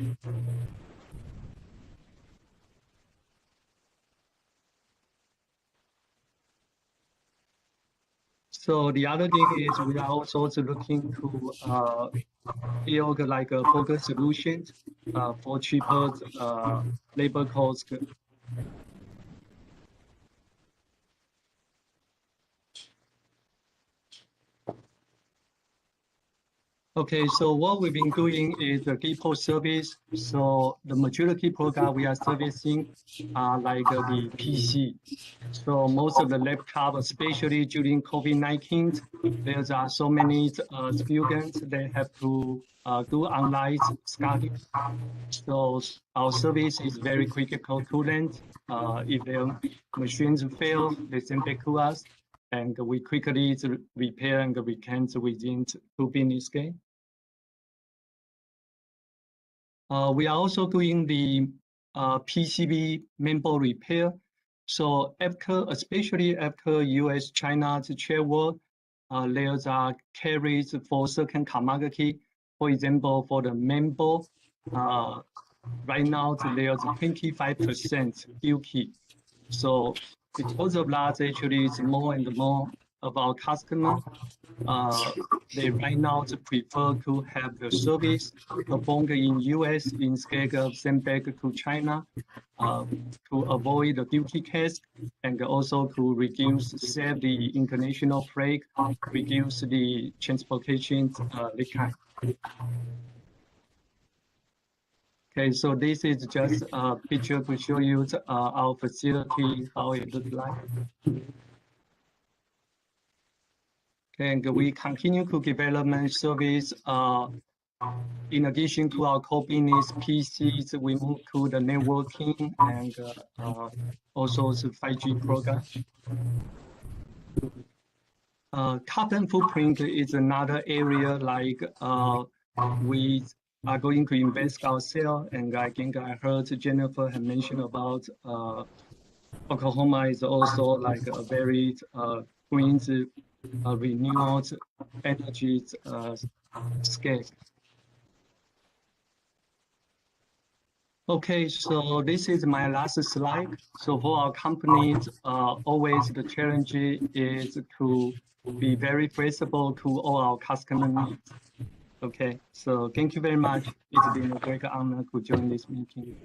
So the other thing is we are also looking to build like a focused solution for cheaper labor cost. Okay, so what we've been doing is the depot service. So the majority product we are servicing are like the PC. So most of the laptop, especially during COVID-19, there are so many students that have to do online study. So our service is very critical to them. If their machines fail, they send back to us, and we quickly repair and we can within 2 business days. We are also doing the PCB mainboard repair. So especially after US-China's trade war, there's carries for certain commodity. For example, for the mainboard, right now there's 25% duty. So because of that, actually, it's more and more of our customer. They right now prefer to have the service performed in US instead of send back to China to avoid the duty case and also to save the international freight, reduce the transportation lead time. Okay, so this is just a picture to show you our facility, how it looks like. And we continue to develop service. In addition to our core business PCs, we move to the networking and also the 5G program. carbon footprint is another area like we are going to invest ourselves. And I think I heard Jennifer had mentioned about Oklahoma is also like a very green, renewable energy scale. Okay, so this is my last slide. So for our companies, always the challenge is to be very flexible to all our customer needs. Okay, so thank you very much. It's been a great honor to join this meeting.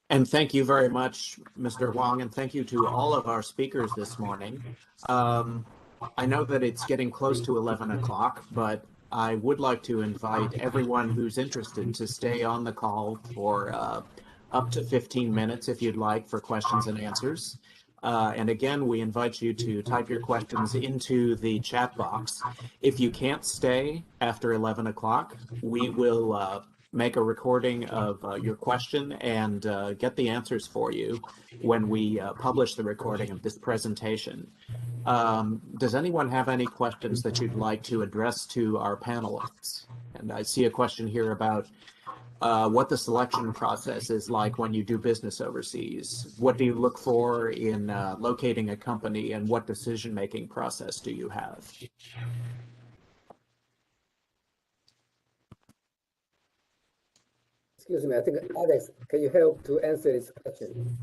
And thank you very much, Mr. Wang, and thank you to all of our speakers this morning. I know that it's getting close to 11 o'clock, but I would like to invite everyone who's interested to stay on the call for up to 15 minutes if you'd like for questions and answers. And again, we invite you to type your questions into the chat box. If you can't stay after 11 o'clock, we will make a recording of your question and get the answers for you when we publish the recording of this presentation. Does anyone have any questions that you'd like to address to our panelists? And I see a question here about what the selection process is like when you do business overseas. What do you look for in locating a company, and what decision-making process do you have? Excuse me, I think Alex, can you help to answer this question?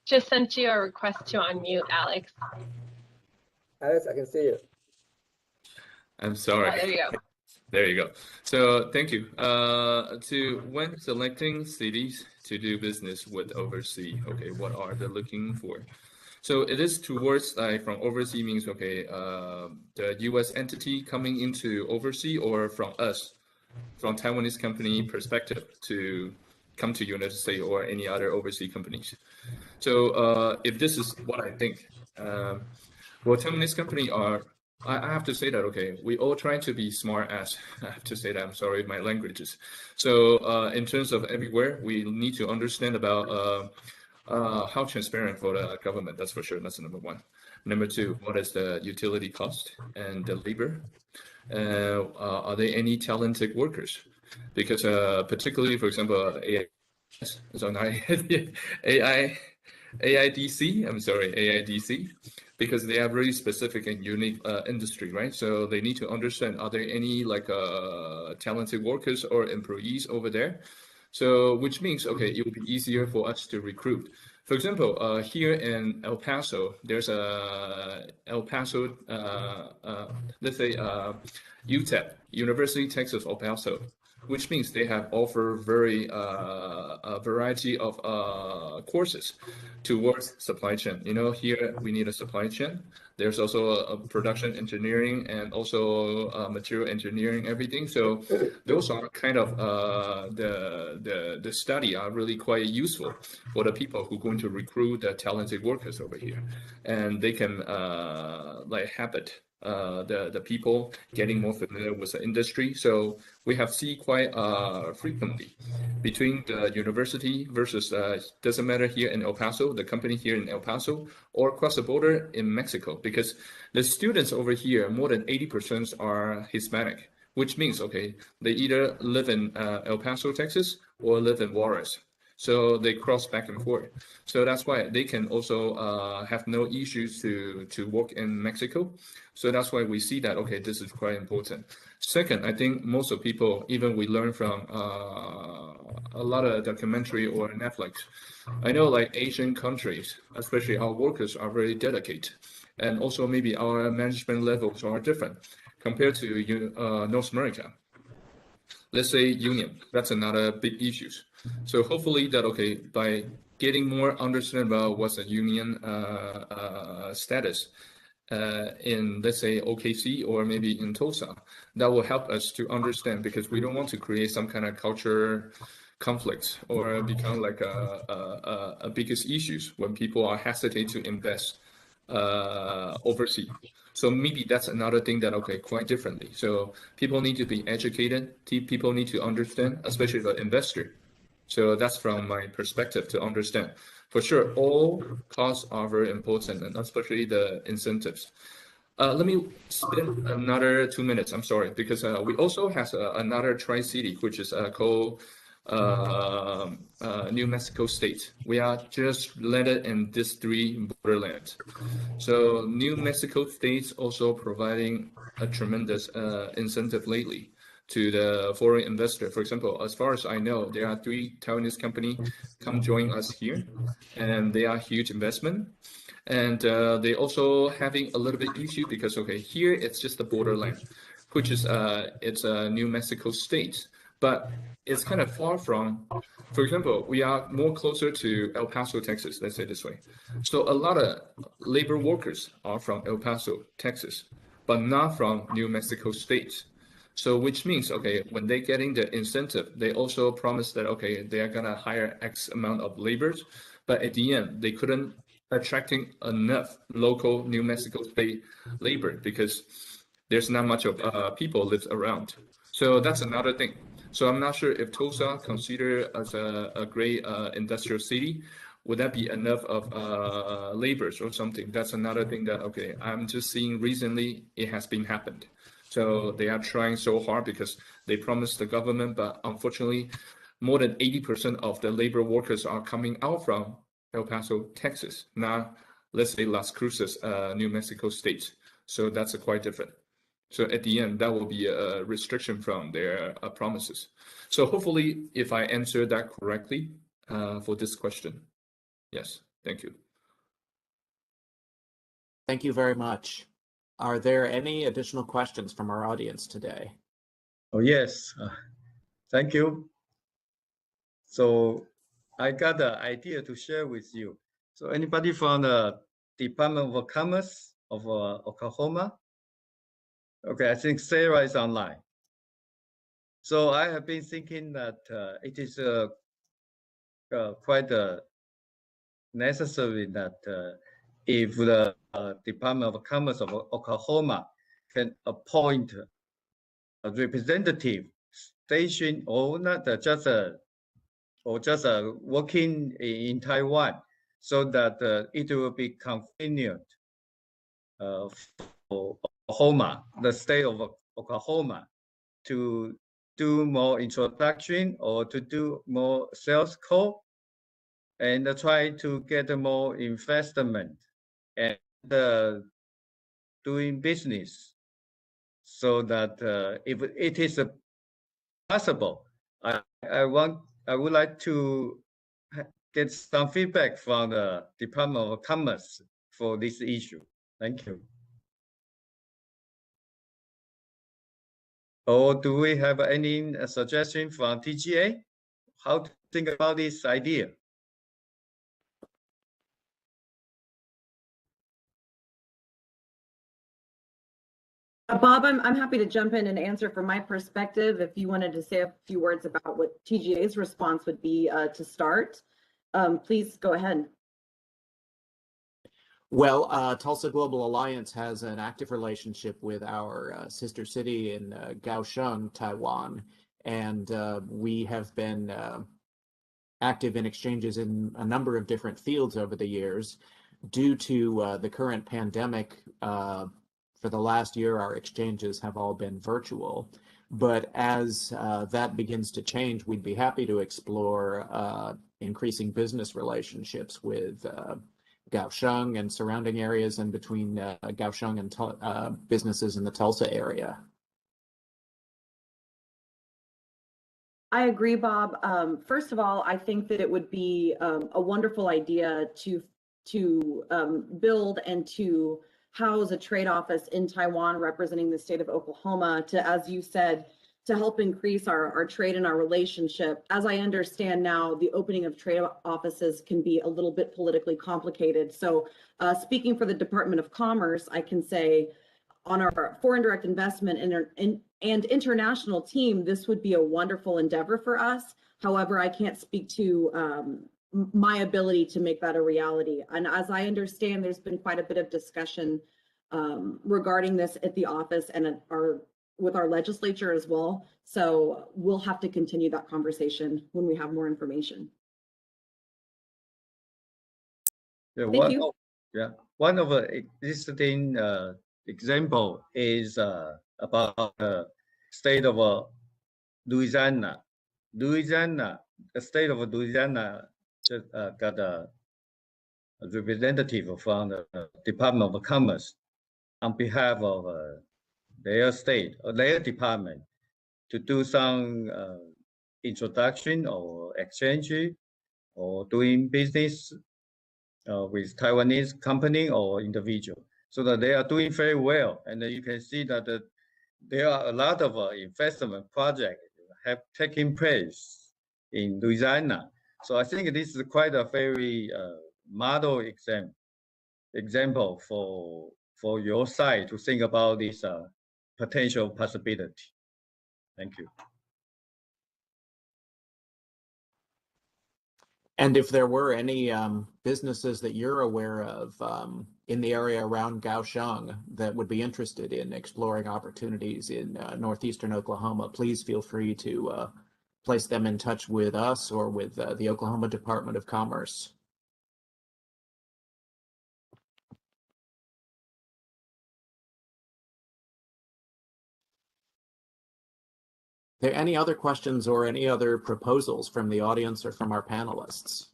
Just sent you a request to unmute, Alex. Alex, I can see you. I'm sorry. Oh, there you go. There you go. So thank you. When selecting cities to do business with overseas, okay, what are they looking for? So it is towards like from overseas means, okay, the US entity coming into overseas, or from us, from Taiwanese company perspective to come to United States or any other overseas companies. So if this is what I think, well, Taiwanese company are, I have to say that, okay, we all try to be smart as, I have to say that, I'm sorry, my languages. So in terms of everywhere, we need to understand about how transparent for the government, that's for sure, that's number one. Number two, what is the utility cost and the labor? Are there any talented workers? Because particularly, for example, AIDC, I'm sorry, AIDC, because they have really specific and unique industry, right? So they need to understand, are there any like talented workers or employees over there? So which means, okay, it will be easier for us to recruit. For example, here in El Paso, there's a El Paso, let's say UTEP, University of Texas El Paso, which means they have offer very a variety of courses towards supply chain. You know, here we need a supply chain. There's also a production engineering and also material engineering, everything. So those are kind of the study are really quite useful for the people who are going to recruit the talented workers over here, and they can like habit the people getting more familiar with the industry. So we have seen quite frequently between the university versus doesn't matter here in El Paso, the company here in El Paso, or across the border in Mexico, because the students over here, more than 80% are Hispanic, which means, okay, they either live in El Paso, Texas, or live in Juarez. So they cross back and forth. So that's why they can also have no issues to work in Mexico. So that's why we see that, okay, this is quite important. Second, I think most of people, even we learn from a lot of documentary or Netflix. I know like Asian countries, especially our workers are very dedicated. And also maybe our management levels are different compared to North America. Let's say union, that's another big issue. So hopefully that, okay, by getting more understanding about what's a union status in, let's say, OKC or maybe in Tulsa, that will help us to understand, because we don't want to create some kind of culture conflict or become like a biggest issues when people are hesitate to invest overseas. So maybe that's another thing that, okay, quite differently. So people need to be educated, people need to understand, especially the investor. So that's from my perspective to understand. For sure, all costs are very important, and especially the incentives. Let me spend another 2 minutes. I'm sorry, because we also have another tri-city, which is called New Mexico State. We are just landed in these three borderlands. So New Mexico State also providing a tremendous incentive lately to the foreign investor. For example, as far as I know, there are 3 Taiwanese companies come join us here, and they are huge investment. And they also having a little bit issue because, okay, here it's just the borderland, which is it's a New Mexico State, but it's kind of far from, for example, we are more closer to El Paso, Texas, let's say this way. So a lot of labor workers are from El Paso, Texas, but not from New Mexico State. So which means, okay, when they're getting the incentive, they also promise that, okay, they are gonna hire X amount of laborers, but at the end, they couldn't attracting enough local New Mexico State labor because there's not much of people lives around. So that's another thing. So I'm not sure if Tulsa considered as a great industrial city, would that be enough of laborers or something? That's another thing that, okay, I'm just seeing recently it has been happened. So they are trying so hard because they promised the government, but unfortunately, more than 80% of the labor workers are coming out from El Paso, Texas, not, let's say, Las Cruces, New Mexico State. So that's quite different. So at the end, that will be a restriction from their promises. So hopefully, if I answered that correctly for this question. Yes, thank you. Thank you very much. Are there any additional questions from our audience today? Oh, yes. Thank you. So I got the idea to share with you. So anybody from the Department of Commerce of Oklahoma? Okay, I think Sarah is online. So I have been thinking that it is quite necessary that if the Department of Commerce of Oklahoma can appoint a representative station or not just working in Taiwan, so that it will be convenient for Oklahoma, the state of Oklahoma, to do more introduction or to do more sales call and try to get more investment and doing business, so that if it is possible, I would like to get some feedback from the Department of Commerce for this issue. Thank you. Or do we have any suggestion from TGA? How to think about this idea? Bob, I'm happy to jump in and answer from my perspective. If you wanted to say a few words about what TGA's response would be to start, please go ahead. Well, Tulsa Global Alliance has an active relationship with our sister city in Kaohsiung, Taiwan, and we have been active in exchanges in a number of different fields over the years. Due to the current pandemic, for the last year, our exchanges have all been virtual. But as that begins to change, we'd be happy to explore increasing business relationships with Kaohsiung and surrounding areas, and between Kaohsiung and businesses in the Tulsa area. I agree, Bob. First of all, I think that it would be a wonderful idea to build and to house a trade office in Taiwan representing the state of Oklahoma to, as you said, to help increase our trade and our relationship. As I understand now, the opening of trade offices can be a little bit politically complicated. So speaking for the Department of Commerce, I can say on our foreign direct investment and international team, this would be a wonderful endeavor for us. However, I can't speak to my ability to make that a reality. And as I understand, there's been quite a bit of discussion regarding this at the office and with our legislature as well. So we'll have to continue that conversation when we have more information. Yeah, Thank you. one of the existing example is about the state of Louisiana. The state of Louisiana just got a representative from the Department of Commerce on behalf of their state or their department to do some introduction or exchange or doing business with Taiwanese company or individual. So that they are doing very well. And you can see that there are a lot of investment projects have taken place in Louisiana. So I think this is quite a very model example for your side to think about this potential possibility. Thank you. And if there were any businesses that you're aware of in the area around Kaohsiung that would be interested in exploring opportunities in northeastern Oklahoma, please feel free to place them in touch with us or with the Oklahoma Department of Commerce. Are there any other questions or any other proposals from the audience or from our panelists?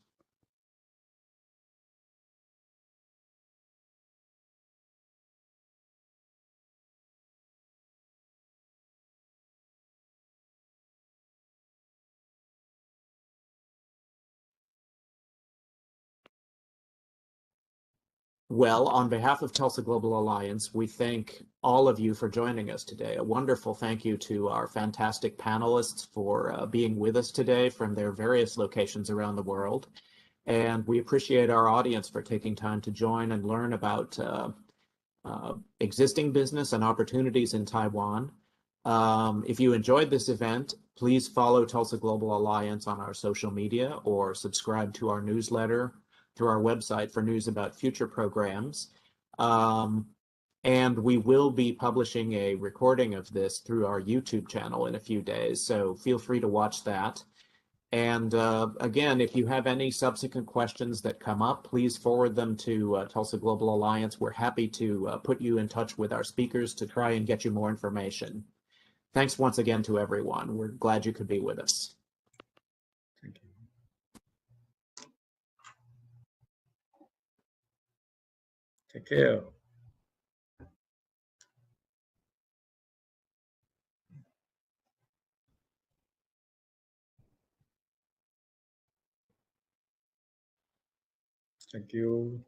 Well, on behalf of Tulsa Global Alliance, we thank all of you for joining us today. A wonderful thank you to our fantastic panelists for being with us today from their various locations around the world. And we appreciate our audience for taking time to join and learn about existing business and opportunities in Taiwan. If you enjoyed this event, please follow Tulsa Global Alliance on our social media or subscribe to our newsletter through our website for news about future programs. And we will be publishing a recording of this through our YouTube channel in a few days, so feel free to watch that. And again, if you have any subsequent questions that come up, please forward them to Tulsa Global Alliance. We're happy to put you in touch with our speakers to try and get you more information. Thanks once again to everyone. We're glad you could be with us. Thank you. Take care. Thank you.